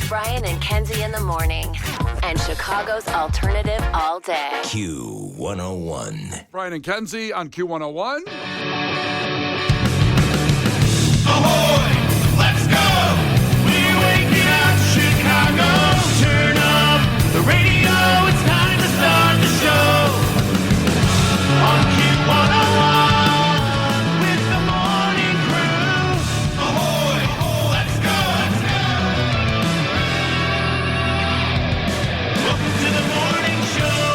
Brian and Kenzie in the morning. And Chicago's alternative all day. Q101. Brian and Kenzie on Q101. Ahoy! Let's go! We're waking up Chicago. Turn up the radio. It's time to start the show. On Q101 with the morning crew. Ahoy! Let's go! Welcome to the morning show.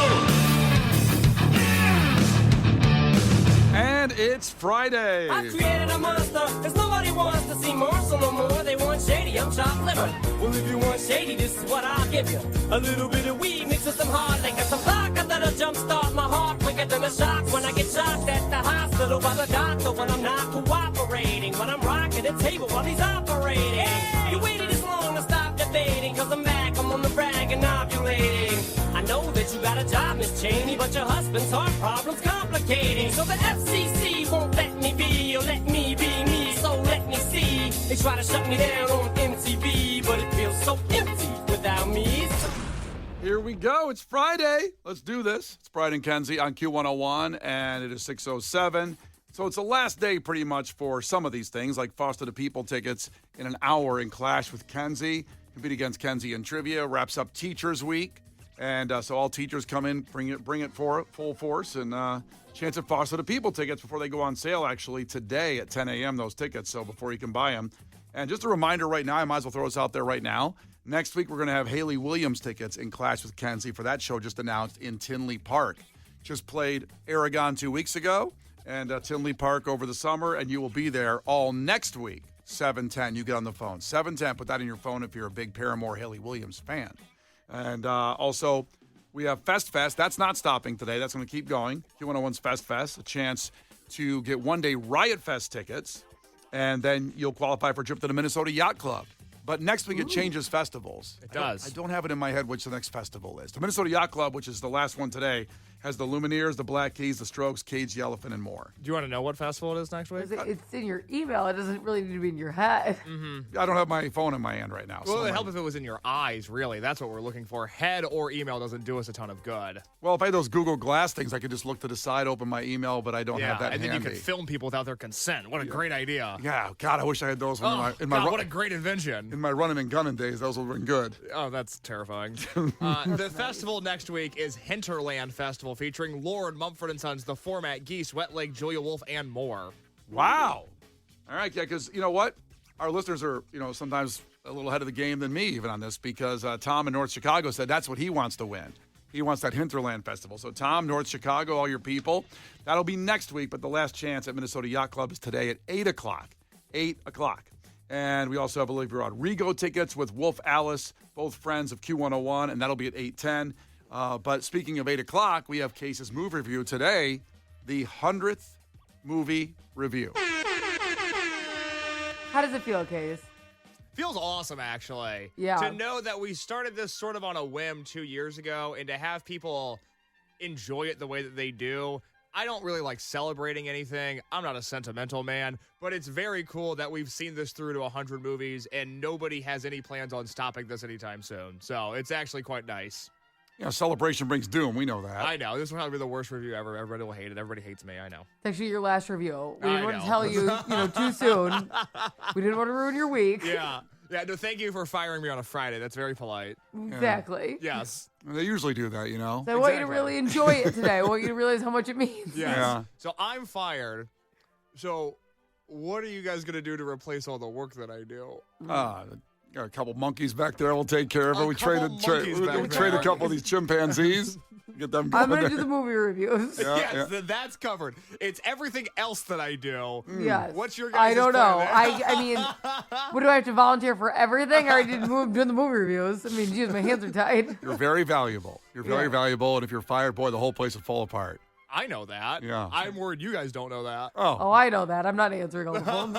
And it's Friday. I created a monster, cause nobody wants to see Marshall no more. They want shady, I'm chopped liver. Well, if you want shady, this is what I'll give you. A little bit of weed mixed with some hard liquor, some vodka that'll jumpstart my heart quicker than a shock when I get shocked at the hospital by the doctor when I'm not cooperating. When I'm rocking the table while he's operating. Hey! You waited this long to stop debating, cause I'm back, I'm on the brag and ovulating. I know that you got a job, Miss Cheney, but your husband's heart problem's complicating. So the FCC won't let me be, or let me be me, so let me see. They try to shut me down on MTV, but it feels so empty without me. Here we go. It's Friday. Let's do this. It's Brian and Kenzie on Q101, and it is 6:07. So it's the last day pretty much for some of these things, like Foster the People tickets in an hour in Clash with Kenzie. Compete against Kenzie in trivia. Wraps up Teachers Week. And so all teachers come in, bring it for full force, and chance at Foster the People tickets before they go on sale, actually, today at 10 a.m., those tickets, so before you can buy them. And just a reminder right now, I might as well throw this out there right now. Next week, we're going to have Haley Williams tickets in Clash with Kenzie for that show just announced in Tinley Park. Just played Aragon 2 weeks ago, and Tinley Park over the summer, and you will be there all next week, 7:10. You get on the phone. 7:10, put that in your phone if you're a big Paramore Haley Williams fan. And also, we have Fest. That's not stopping today. That's going to keep going. Q101's Fest, a chance to get one-day Riot Fest tickets, and then you'll qualify for a trip to the Minnesota Yacht Club. But next week, it changes festivals. It does. I don't have it in my head which the next festival is. The Minnesota Yacht Club, which is the last one today, has the Lumineers, the Black Keys, the Strokes, Cage the Elephant, and more. Do you want to know what festival it is next week? It's in your email. It doesn't really need to be in your head. I don't have my phone in my hand right now. Well, it so would help if it was in your eyes, really. That's what we're looking for. Head or email doesn't do us a ton of good. Well, if I had those Google Glass things, I could just look to the side, open my email, but I don't have that and then handy. you could film people without their consent. What a great idea. Yeah, God, I wish I had those when what a great invention. in my running and gunning days. Those would have been good. Oh, that's terrifying. The festival next week is Hinterland Festival, featuring Lord, Mumford & Sons, The Format, Geese, Wet Leg, Julia Wolf, and more. Wow. All right, yeah, because you know what? Our listeners are, sometimes a little ahead of the game than me even on this, because Tom in North Chicago said that's what he wants to win. He wants that Hinterland Festival. So Tom, North Chicago, all your people, that'll be next week, but the last chance at Minnesota Yacht Club is today at 8 o'clock. 8 o'clock. And we also have Olivia Rodrigo tickets with Wolf Alice, both friends of Q101, and that'll be at 8:10. But speaking of 8 o'clock, we have Case's movie review today, the 100th movie review. How does it feel, Case? Feels awesome, actually. Yeah. To know that we started this sort of on a whim 2 years ago, and to have people enjoy it the way that they do. I don't really like celebrating anything. I'm not a sentimental man, but it's very cool that we've seen this through to 100 movies, and nobody has any plans on stopping this anytime soon. So it's actually quite nice. Celebration brings doom. We know that. I know. This will probably be the worst review ever. Everybody will hate it. Everybody hates me. I know. It's actually your last review. We I didn't want know. to tell you, too soon. We didn't want to ruin your week. Yeah. Yeah, no, thank you for firing me on a Friday. That's very polite. Exactly. Yes. They usually do that, So I want you to really enjoy it today. I want you to realize how much it means. Yes. Yeah. So I'm fired. So what are you guys going to do to replace all the work that I do? Got a couple monkeys back there. We'll take care of it. We couple traded monkeys back we traded there. a couple of these chimpanzees. Get them going. I'm going to do the movie reviews. Yeah. That's covered. It's everything else that I do. Yes. What's your guys' I don't know. plan? I mean, what do I have to volunteer for everything? I already did doing the movie reviews. I mean, geez, my hands are tied. You're very valuable. You're very valuable, and if you're fired, boy, the whole place would fall apart. I know that. Yeah. I'm worried you guys don't know that. Oh, I know that. I'm not answering all the phones.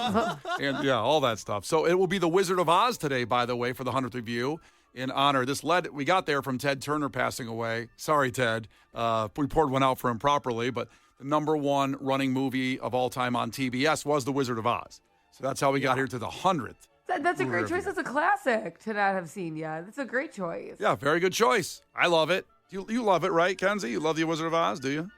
And all that stuff. So it will be the Wizard of Oz today, by the way, for the 100th review in honor. We got there from Ted Turner passing away. Sorry, Ted. We poured one out for him properly, but the number one running movie of all time on TBS was The Wizard of Oz. So that's how we got here to the 100th That's a movie great review. choice. That's a classic to not have seen yet. That's a great choice. Yeah, very good choice. I love it. You love it, right, Kenzie? You love The Wizard of Oz, do you?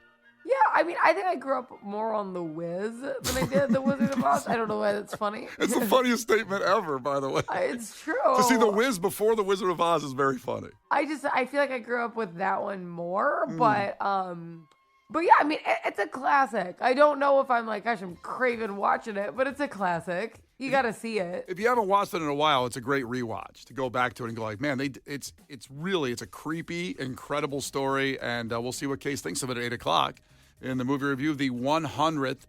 Yeah, I mean, I think I grew up more on The Wiz than I did The Wizard of Oz. I don't know why that's funny. It's the funniest statement ever, by the way. It's true. To see The Wiz before The Wizard of Oz is very funny. I feel like I grew up with that one more, Mm. but yeah, I mean, it's a classic. I don't know if I'm like, gosh, I'm craving watching it, but it's a classic. You got to see it. If you haven't watched it in a while, it's a great rewatch to go back to it and go like, man, it's a creepy, incredible story, and we'll see what Case thinks of it at 8 o'clock in the movie review, the 100th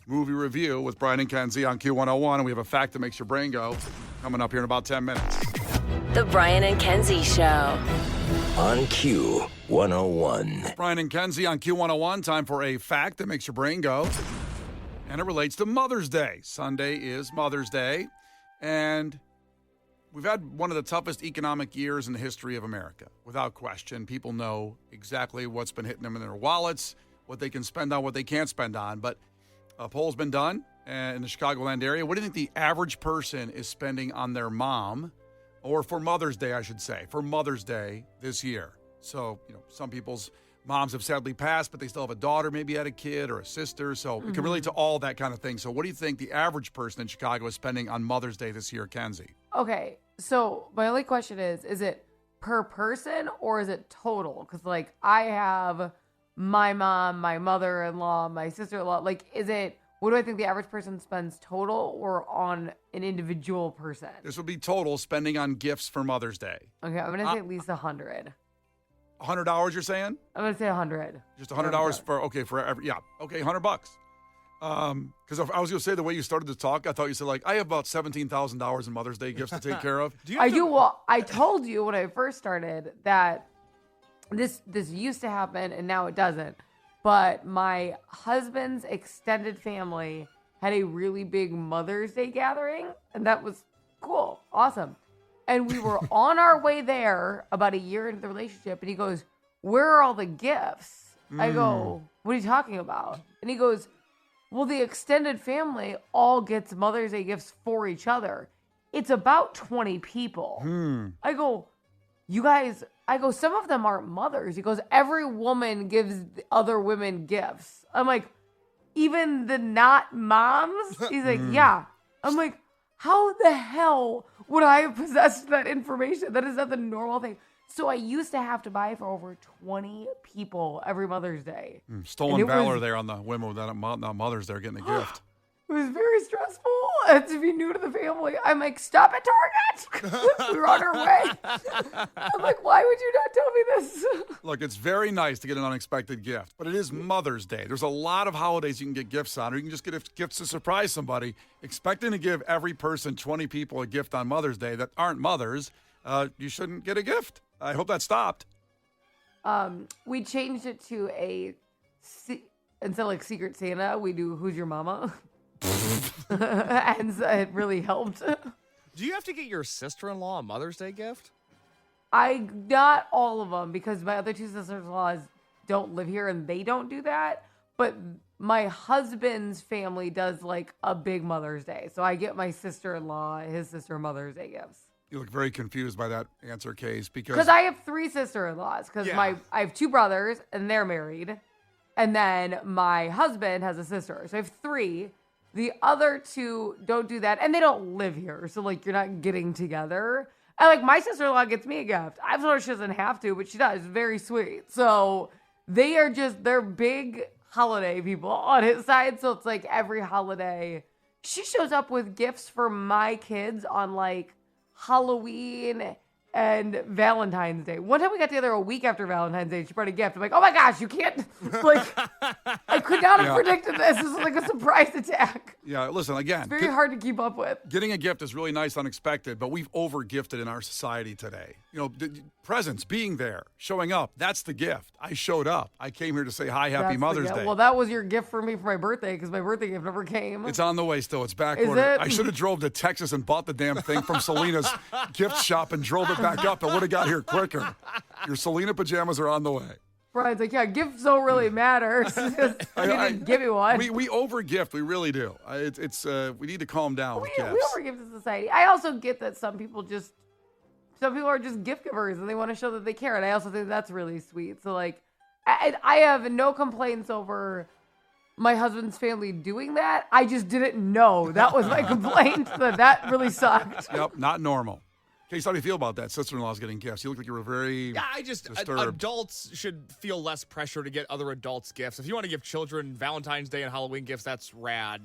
movie review with Brian and Kenzie on Q101, and we have a fact that makes your brain go coming up here in about 10 minutes. The Brian and Kenzie Show. On Q101. Brian and Kenzie on Q101, time for a fact that makes your brain go. And it relates to Mother's Day. Sunday is Mother's Day. And we've had one of the toughest economic years in the history of America. Without question, people know exactly what's been hitting them in their wallets, what they can spend on, what they can't spend on. But a poll's been done in the Chicagoland area. What do you think the average person is spending on their mom, or for Mother's Day, I should say, for Mother's Day this year? So, some people's moms have sadly passed, but they still have a daughter, maybe had a kid or a sister. So it can relate to all that kind of thing. So what do you think the average person in Chicago is spending on Mother's Day this year, Kenzie? Okay, so my only question is it per person or is it total? Because, like, I have my mom, my mother-in-law, my sister-in-law. Like, what do I think the average person spends total or on an individual person? This would be total spending on gifts for Mother's Day. Okay, I'm going to say at least 100. $100, you're saying? I'm going to say 100. Just $100 for every, yeah. Okay, $100. Because I was going to say, the way you started to talk, I thought you said, like, I have about $17,000 in Mother's Day gifts to take care of. I do. Well, I told you when I first started that this used to happen and now it doesn't. But my husband's extended family had a really big Mother's Day gathering, and that was cool. Awesome. And we were on our way there about a year into the relationship, and he goes, "Where are all the gifts?" I go, "What are you talking about?" And he goes, "Well, the extended family all gets Mother's Day gifts for each other. It's about 20 people." I go, "You guys," I go, "some of them aren't mothers." He goes, "Every woman gives other women gifts." I'm like, "Even the not moms?" He's like, "Yeah." I'm like, how the hell would I have possessed that information? That is not the normal thing. So I used to have to buy for over 20 people every Mother's Day. Stolen valor there on the women with that mothers there getting a gift. It was very stressful. And to be new to the family, I'm like, "Stop at Target." We were on our way. I'm like, "Why would you not tell me this?" Look, it's very nice to get an unexpected gift, but it is Mother's Day. There's a lot of holidays you can get gifts on, or you can just get gifts to surprise somebody. Expecting to give every person, 20 people, a gift on Mother's Day that aren't mothers, you shouldn't get a gift. I hope that stopped. We changed it to instead of like Secret Santa, we do Who's Your Mama? And so it really helped. Do you have to get your sister-in-law a Mother's Day gift? Not all of them, because my other two sisters-in-laws don't live here and they don't do that. But my husband's family does like a big Mother's Day. So I get my sister-in-law, his sister, Mother's Day gifts. You look very confused by that answer, Case, because I have 3 sister-in-laws. Because Yeah. I have 2 brothers and they're married. And then my husband has a sister. So I have 3. The other 2 don't do that, and they don't live here. So, like, you're not getting together. And, like, my sister-in-law gets me a gift. I've told her she doesn't have to, but she does. Very sweet. So, they're big holiday people on his side. So, it's like every holiday, she shows up with gifts for my kids on, like, Halloween and Valentine's Day. One time we got together a week after Valentine's Day. She brought a gift. I'm like, "Oh my gosh, you can't!" Like, I could not have predicted this. This was like a surprise attack. Yeah, listen, again. It's very hard to keep up with. Getting a gift is really nice, unexpected, but we've over-gifted in our society today. Presents, being there, showing up, that's the gift. I showed up. I came here to say hi, happy That's Mother's the gift. Day. Well, that was your gift for me for my birthday, because my birthday gift never came. It's on the way still. It's back Is order. it? I should have drove to Texas and bought the damn thing from Selena's gift shop and drove it back up. It would have got here quicker. Your Selena pajamas are on the way. Brian's like, yeah, gifts don't really matter. You didn't give me one. We overgift. We really do. We need to calm down with We gifts. overgive to society. I also get that some people are just gift givers and they want to show that they care. And I also think that's really sweet. So like, I have no complaints over my husband's family doing that. I just didn't know. That was my complaint. That really sucked. Yep, not normal. Case, how do you feel about that? Sister-in-law's getting gifts. You look like you were very disturbed. Adults should feel less pressure to get other adults gifts. If you want to give children Valentine's Day and Halloween gifts, that's rad.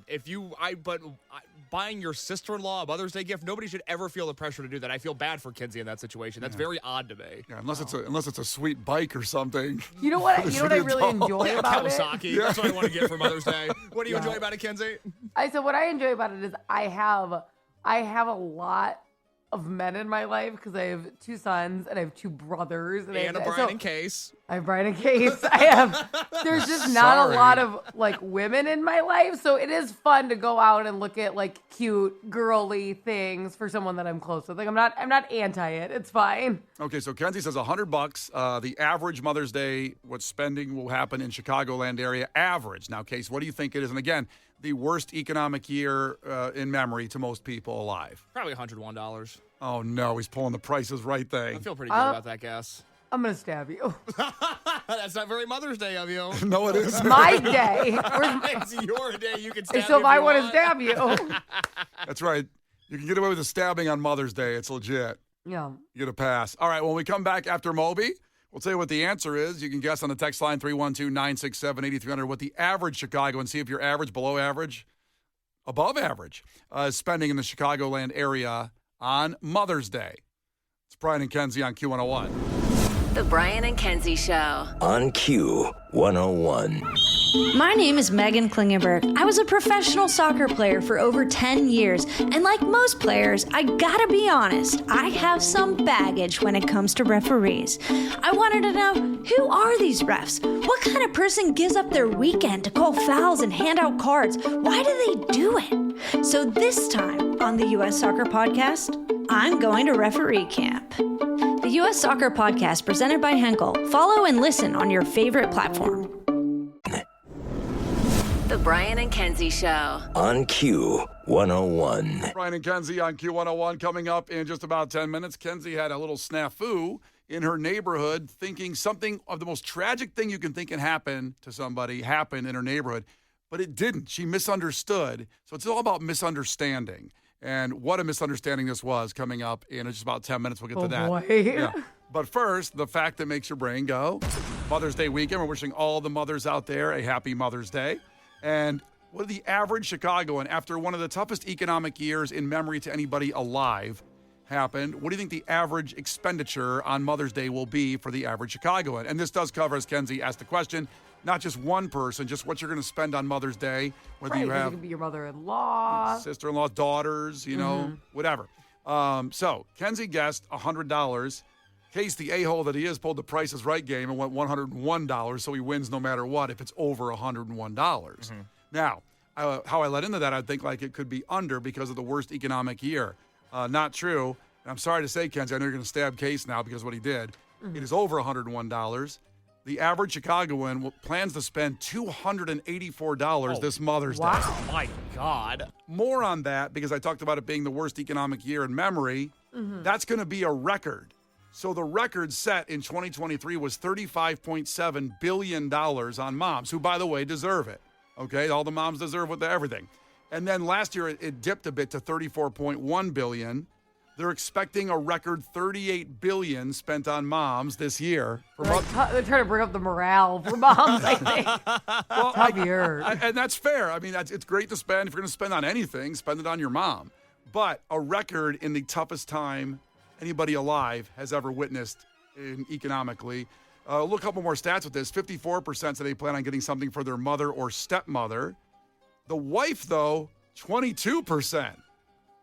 Buying your sister-in-law a Mother's Day gift, nobody should ever feel the pressure to do that. I feel bad for Kenzie in that situation. That's very odd to me. Yeah, unless it's a sweet bike or something. You know what I really enjoy about Kawasaki. it? That's what I want to get for Mother's Day. What do you enjoy about it, Kenzie? So what I enjoy about it is I have a lot of men in my life because I have 2 sons and I have 2 brothers And a Brian and Case. I have Brian and Case. There's just not a lot of like women in my life, so it is fun to go out and look at like cute girly things for someone that I'm close with. Like I'm not anti it. It's fine. Okay, so Kenzie says $100. The average Mother's Day, what spending will happen in Chicagoland area average. Now, Case, what do you think it is? And again, the worst economic year in memory to most people alive. Probably $101. Oh, no. He's pulling the prices right there. I feel pretty good about that guess. I'm going to stab you. That's not very Mother's Day of you. No, it isn't. My day. It's your day. You can stab So me if I want to stab you. That's right. You can get away with a stabbing on Mother's Day. It's legit. Yeah. You get a pass. All right, when we come back after Moby, we'll tell you what the answer is. You can guess on the text line 312-967-8300 what the average Chicago, and see if you're average, below average, above average, spending in the Chicagoland area on Mother's Day. It's Brian and Kenzie on Q101. The Brian and Kenzie Show. On Q101. My name is Megan Klingenberg. I was a professional soccer player for over 10 years, and like most players, I gotta be honest, I have some baggage when it comes to referees. I wanted to know, who are these refs? What kind of person gives up their weekend to call fouls and hand out cards? Why do they do it? So this time on the U.S. Soccer Podcast, I'm going to referee camp. The U.S. Soccer Podcast presented by Henkel. Follow and listen on your favorite platform. The Brian and Kenzie Show. On Q101. Brian and Kenzie on Q101 coming up in just about 10 minutes. Kenzie had a little snafu in her neighborhood, thinking something of the most tragic thing you can think can happen to somebody happened in her neighborhood, but it didn't. She misunderstood. So it's all about misunderstanding. And what a misunderstanding this was, coming up in just about 10 minutes. We'll get to that. Boy. Yeah. But first, the fact that makes your brain go. Mother's Day weekend. We're wishing all the mothers out there a happy Mother's Day. And what did the average Chicagoan, after one of the toughest economic years in memory to anybody alive, happened? What do you think the average expenditure on Mother's Day will be for the average Chicagoan? And this does cover, as Kenzie asked the question, not just one person, just what you're going to spend on Mother's Day, whether Right, you 'cause it have could be your mother-in-law. sister-in-law, daughters, whatever. So Kenzie guessed $100. Case, the a-hole that he is, pulled the Price is Right game and went $101, so he wins no matter what if it's over $101. Now, how I let into that, I think like it could be under because of the worst economic year. Not true. I'm sorry to say, Kenzie, I know you're going to stab Case now because of what he did. It is over $101. The average Chicagoan plans to spend $284 this Mother's Day. Oh, my God. More on that, because I talked about it being the worst economic year in memory. That's going to be a record. So the record set in 2023 was $35.7 billion on moms, who, by the way, deserve it. Okay, all the moms deserve everything. And then last year it dipped a bit to $34.1 billion. They're expecting a record $38 billion spent on moms this year. They're trying to bring up the morale for moms, I think. Well, Tough year. and that's fair. I mean, it's great to spend. If you're going to spend on anything, spend it on your mom. But a record in the toughest time anybody alive has ever witnessed economically. Look, a couple more stats with this. 54% said they plan on getting something for their mother or stepmother. The wife, though, 22%.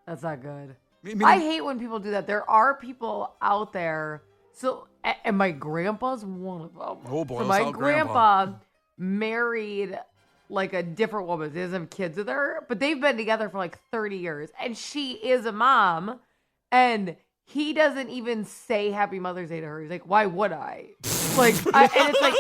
That's not good. Meaning- I hate when people do that. There are people out there. So, and my grandpa's one of them. Oh, boy. So my grandpa married like a different woman. He doesn't have kids with her, but they've been together for like 30 years. And she is a mom. And he doesn't even say Happy Mother's Day to her. He's like, why would I? Like, and it's like,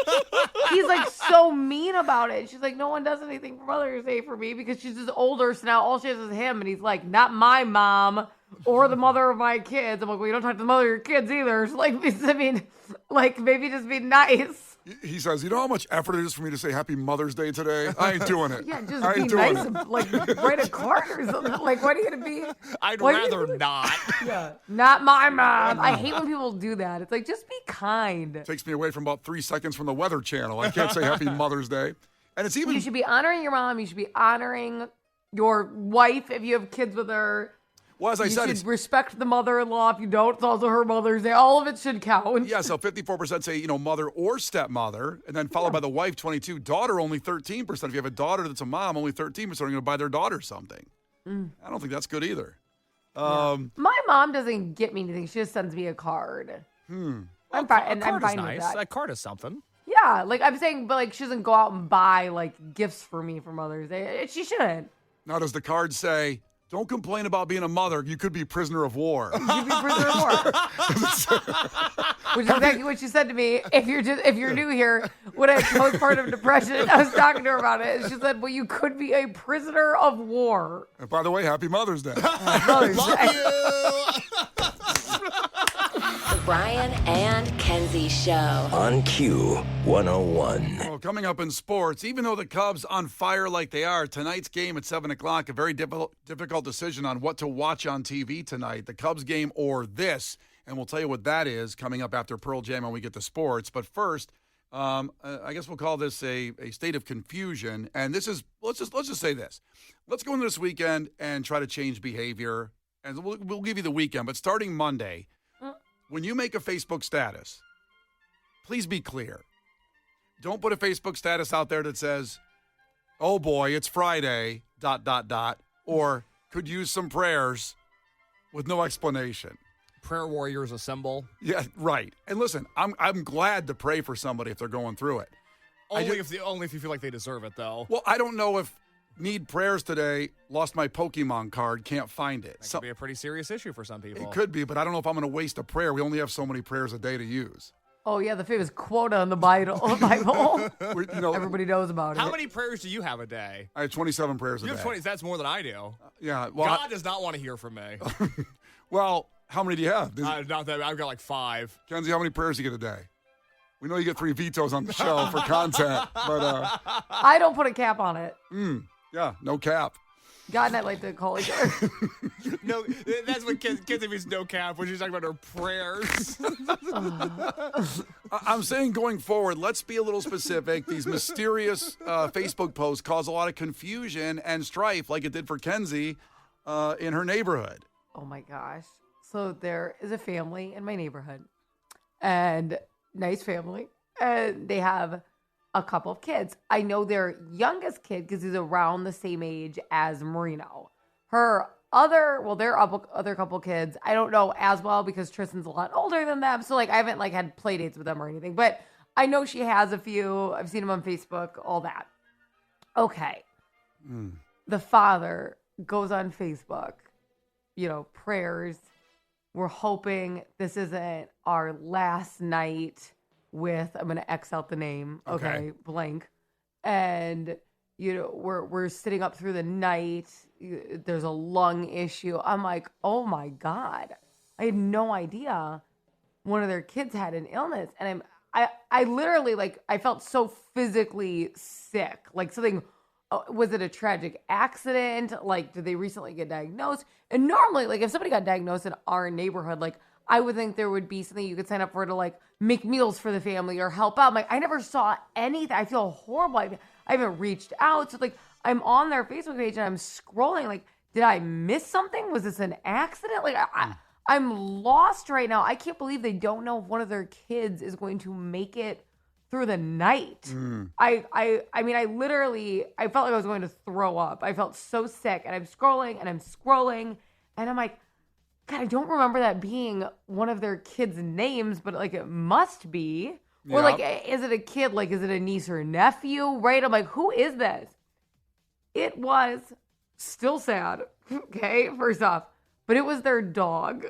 he's like so mean about it. She's like, no one does anything for Mother's Day for me because she's just older. So now all she has is him. And he's like, not my mom or the mother of my kids. I'm like, well, you don't talk to the mother of your kids either. So like, I mean, like maybe just be nice. He says, you know how much effort it is for me to say Happy Mother's Day today? I ain't doing it. Yeah, just I be ain't doing nice it. and like write a card or something. Like, what are you gonna be? I'd What are you rather gonna- not. Yeah, not my mom. I hate when people do that. It's like, just be kind. Takes me away from about 3 seconds from the Weather Channel. I can't say Happy Mother's Day. And it's even... You should be honoring your mom. You should be honoring your wife if you have kids with her. Well, as I You said, should it's... respect the mother-in-law. If you don't, it's also her Mother's Day. All of it should count. Yeah, so 54% say, mother or stepmother, and then followed by the wife, 22. Daughter, only 13%. If you have a daughter that's a mom, only 13% are going to buy their daughter something. I don't think that's good either. My mom doesn't get me anything. She just sends me a card. I'm fine, and I'm Card is fine nice. with that. That card is something. Yeah, like I'm saying, but like she doesn't go out and buy like gifts for me for Mother's Day. She shouldn't. Now, does the card say, don't complain about being a mother. You could be prisoner of war. You'd be prisoner of war. Which is exactly what she said to me. If you're new here, when I had postpartum depression, I was talking to her about it, and she said, "Well, you could be a prisoner of war." And by the way, Happy Mother's Day. Mother's Day. The Brian and Kenzie Show. On Q101. Well, coming up in sports, even though the Cubs on fire like they are, tonight's game at 7 o'clock, a very difficult decision on what to watch on TV tonight, the Cubs game or this. And we'll tell you what that is coming up after Pearl Jam when we get to sports. But first, I guess we'll call this a state of confusion. And this is, let's just say this. Let's go into this weekend and try to change behavior. And we'll give you the weekend. But starting Monday, when you make a Facebook status, please be clear. Don't put a Facebook status out there that says, oh boy, it's Friday, ... or could use some prayers with no explanation. Prayer warriors assemble. Yeah, right. And listen, I'm glad to pray for somebody if they're going through it. Only if you feel like they deserve it, though. Well, I don't know if need prayers today, lost my Pokemon card, can't find it. That could be a pretty serious issue for some people. It could be, but I don't know if I'm going to waste a prayer. We only have so many prayers a day to use. Oh yeah, the famous quota in the Bible. We- Everybody knows about it. How many prayers do you have a day? I have 27 prayers a You day. have 20. That's more than I do. Yeah. Well, God does not want to hear from me. well, how many do you have? Not that I've got like 5. Kenzie, how many prayers do you get a day? We know you get 3 vetoes on the show for content, but I don't put a cap on it. yeah, no cap. God and I like to call each other. No, that's what Kenzie means no cap when she's talking about her prayers. I'm saying going forward, let's be a little specific. These mysterious Facebook posts cause a lot of confusion and strife, like it did for Kenzie in her neighborhood. Oh my gosh. So there is a family in my neighborhood, and nice family, and they have a couple of kids. I know their youngest kid because he's around the same age as Marino. Their other couple kids, I don't know as well because Tristan's a lot older than them. So like I haven't like had play dates with them or anything, but I know she has a few. I've seen them on Facebook, all that. Okay. The father goes on Facebook, prayers. We're hoping this isn't our last night with, I'm going to X out the name. Okay. Blank. And, we're sitting up through the night. There's a lung issue. I'm like, oh my God. I had no idea one of their kids had an illness. And I literally I felt so physically sick. Like something, was it a tragic accident? Like, did they recently get diagnosed? And normally, if somebody got diagnosed in our neighborhood, I would think there would be something you could sign up for to make meals for the family or help out. I never saw anything. I feel horrible. I haven't reached out. So I'm on their Facebook page and I'm scrolling. Did I miss something? Was this an accident? I'm lost right now. I can't believe they don't know if one of their kids is going to make it through the night. I mean, I felt like I was going to throw up. I felt so sick, and I'm scrolling and I'm like, God, I don't remember that being one of their kids' names, but it must be. Or is it a kid? Is it a niece or nephew? Right? I'm like, who is this? It was still sad. Okay, first off, but it was their dog.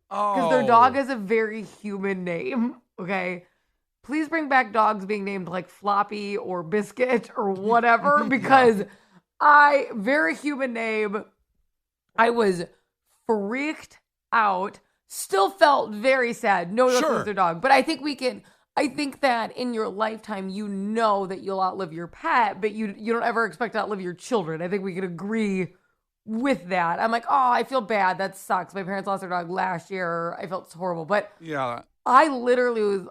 Because their dog has a very human name. Okay. please bring back dogs being named like Floppy or Biscuit or whatever, because very human name. I was freaked out. Still felt very sad. No, let's lose their dog. But I think that in your lifetime, you know that you'll outlive your pet, but you don't ever expect to outlive your children. I think we could agree with that. I'm like, oh, I feel bad. That sucks. My parents lost their dog last year. I felt horrible. But yeah, I literally was,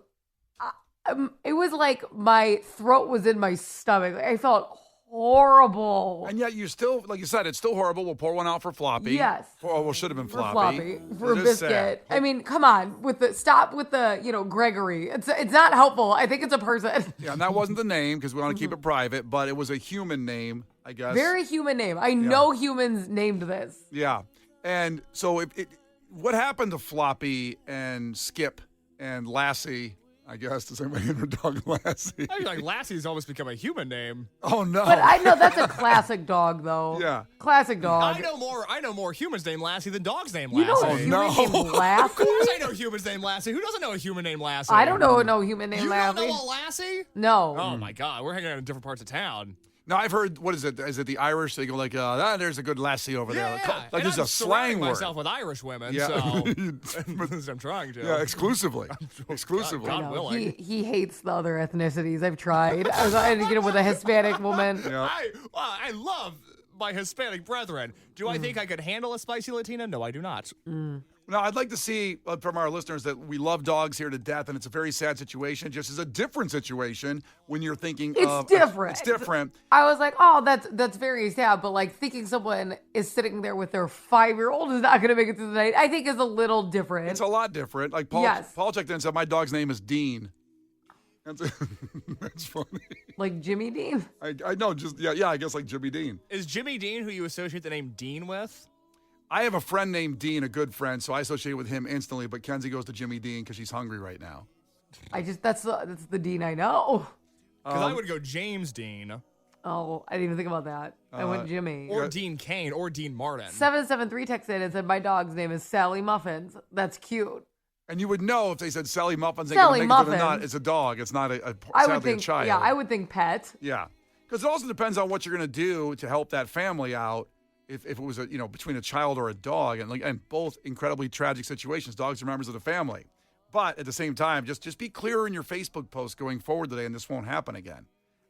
it was like my throat was in my stomach. Like, I felt horrible. And yet you still, like you said, it's still horrible. We'll pour one out for Floppy. Yes. Well, should have been For Floppy. For It is Biscuit. sad. I mean, come on. Stop with the, Gregory. It's not helpful. I think it's a person. Yeah, and that wasn't the name because we want to keep it private, but it was a human name, I guess. Very human name. I know humans named this. Yeah. And so what happened to Floppy and Skip and Lassie? I guess, does anybody name their dog Lassie? I feel like Lassie's almost become a human name. Oh, no. But I know that's a classic dog, though. Yeah. Classic dog. I know more humans named Lassie than dogs named You know Lassie. a human named Lassie? Of course I know humans named Lassie. Who doesn't know a human named Lassie? I don't know no human named You Lassie. don't know a Lassie? No. Oh, my God. We're hanging out in different parts of town. Now, I've heard, what is it? Is it the Irish? They go like, there's a good lassie over there. Yeah. Like there's I'm a slang word. myself with Irish women, Yeah. so I'm trying to. Yeah, exclusively. Exclusively. God willing. He hates the other ethnicities. I've tried. I was trying to get him with a Hispanic woman. Yeah. I love my Hispanic brethren. Do I think I could handle a spicy Latina? No, I do not. Now, I'd like to see from our listeners that we love dogs here to death, and it's a very sad situation. Just as a different situation when you're thinking It's different. It's different. I was like, oh, that's very sad. But like thinking someone is sitting there with their 5-year-old is not going to make it through the night, I think is a little different. It's a lot different. Like Paul checked in and said, my dog's name is Dean. That's funny. Like Jimmy Dean? I know, just, I guess like Jimmy Dean. Is Jimmy Dean who you associate the name Dean with? I have a friend named Dean, a good friend, so I associate with him instantly, but Kenzie goes to Jimmy Dean because she's hungry right now. That's the Dean I know. Because I would go James Dean. Oh, I didn't even think about that. I went Jimmy. Or Dean Kane, or Dean Martin. 773 texted in and said, my dog's name is Sally Muffins. That's cute. And you would know if they said Sally Muffins, Sally make it or Muffins. not. It's a dog. It's not I sadly would think, a child. yeah, I would think pet. Yeah. Because it also depends on what you're going to do to help that family out. If it was between a child or a dog, and both incredibly tragic situations, dogs are members of the family. But at the same time, just be clearer in your Facebook posts going forward today, and this won't happen again.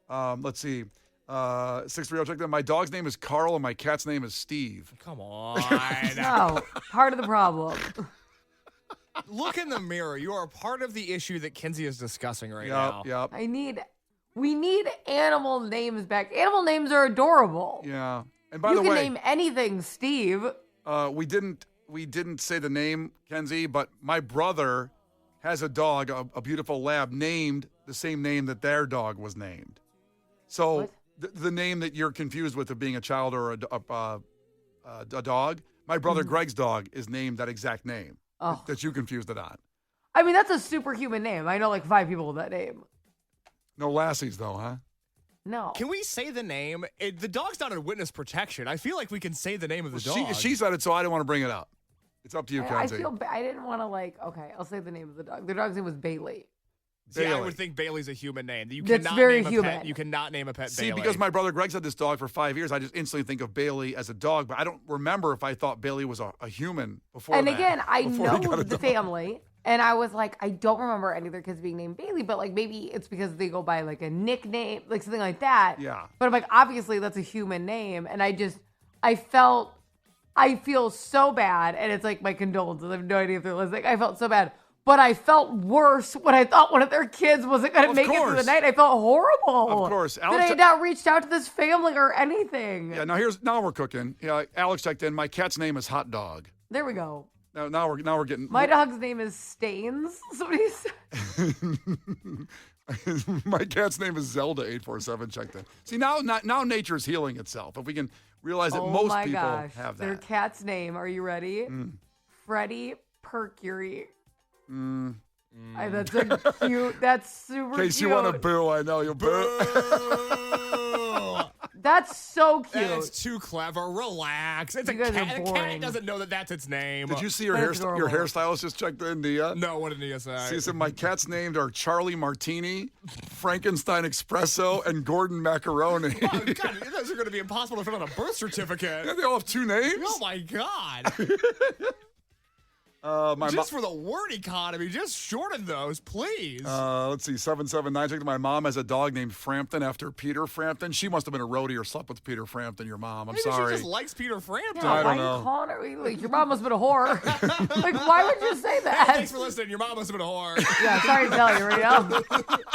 Let's see. 630 check that. My dog's name is Carl, and my cat's name is Steve. Come on. No, part of the problem. Look in the mirror. You are part of the issue that Kenzie is discussing right now. Yep. We need animal names back. Animal names are adorable. Yeah. And by You the can way, name anything Steve. we didn't say the name, Kenzie, but my brother has a dog, a beautiful lab, named the same name that their dog was named. So the name that you're confused with of being a child or a dog, my brother Greg's dog is named that exact name that you confused it on. I mean, that's a superhuman name. I know like 5 people with that name. No Lassies, though, huh? No. Can we say the name? The dog's not in witness protection. I feel like we can say the name of the dog. She said it, so I didn't want to bring it up. It's up to you, I Kenzie. feel I didn't want to okay, I'll say the name of the dog. The dog's name was Bailey. See, I Bailey. would think Bailey's a human name. You That's cannot very name a human. pet. You cannot name a pet See, Bailey. because my brother Greg's had this dog for 5 years, I just instantly think of Bailey as a dog, but I don't remember if I thought Bailey was a human before And that, again, I before he know got a the dog. family, and I was like, I don't remember any of their kids being named Bailey, but like maybe it's because they go by like a nickname, like something like that. Yeah. But I'm like, obviously that's a human name, and I feel so bad, and it's like my condolences. I have no idea if they're listening. I felt so bad. But I felt worse when I thought one of their kids wasn't going to make it through the night. I felt horrible. Of course. That I had not reached out to this family or anything. Yeah, now we're cooking. Yeah, Alex checked in. My cat's name is Hot Dog. There we go. Now we're getting. My dog's name is Stains. Somebody said. My cat's name is Zelda 847 checked in. See, now nature is healing itself. If we can realize that most my people gosh. have that. Their cat's name, are you ready? Freddie Percury. That's a cute. That's super In case cute. you want to boo, I know you'll boo. That's so cute. That's too clever. Relax. It's You a guys are cat. A boring. cat doesn't know that that's its name. Did you see your That's adorable. hairstylist just checked in, Nia? No, what did Nia say? She said my cats named are Charlie Martini, Frankenstein Espresso, and Gordon Macaroni. Oh, God, those are going to be impossible to fit on a birth certificate. Yeah, they all have two names? Oh, my God. Just for the word economy, just shorten those, please. Let's see, 779. Checked. My mom has a dog named Frampton after Peter Frampton. She must have been a roadie or slept with Peter Frampton, your mom. I'm Maybe sorry. she just likes Peter Frampton. I Why don't are know. you calling her? Like, your mom must have been a whore. Like, why would you say that? Thanks for listening. Your mom must have been a whore. Yeah, sorry to tell you, Rito.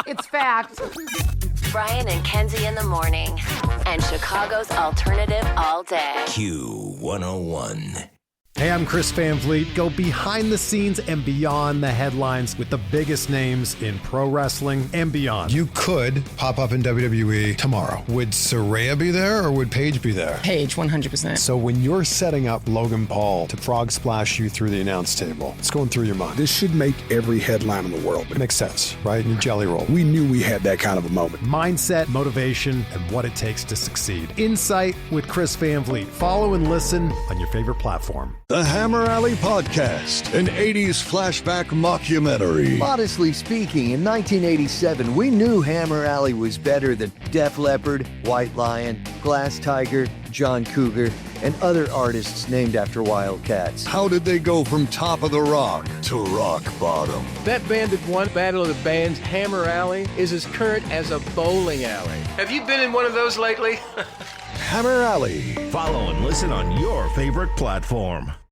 It's fact. Brian and Kenzie in the morning. And Chicago's alternative all day. Q101. Hey, I'm Chris Van Vliet. Go behind the scenes and beyond the headlines with the biggest names in pro wrestling and beyond. You could pop up in WWE tomorrow. Would Saraya be there or would Paige be there? Paige, 100%. So when you're setting up Logan Paul to frog splash you through the announce table, it's going through your mind. This should make every headline in the world. It makes sense, right? In Jelly Roll. We knew we had that kind of a moment. Mindset, motivation, and what it takes to succeed. Insight with Chris Van Vliet. Follow and listen on your favorite platform. The Hammer Alley Podcast, an 80s flashback mockumentary. Modestly speaking, in 1987, we knew Hammer Alley was better than Def Leppard, White Lion, Glass Tiger, John Cougar, and other artists named after Wildcats. How did they go from top of the rock to rock bottom? That Bandit 1 Battle of the Bands Hammer Alley is as current as a bowling alley. Have you been in one of those lately? Hammer Alley. Follow and listen on your favorite platform.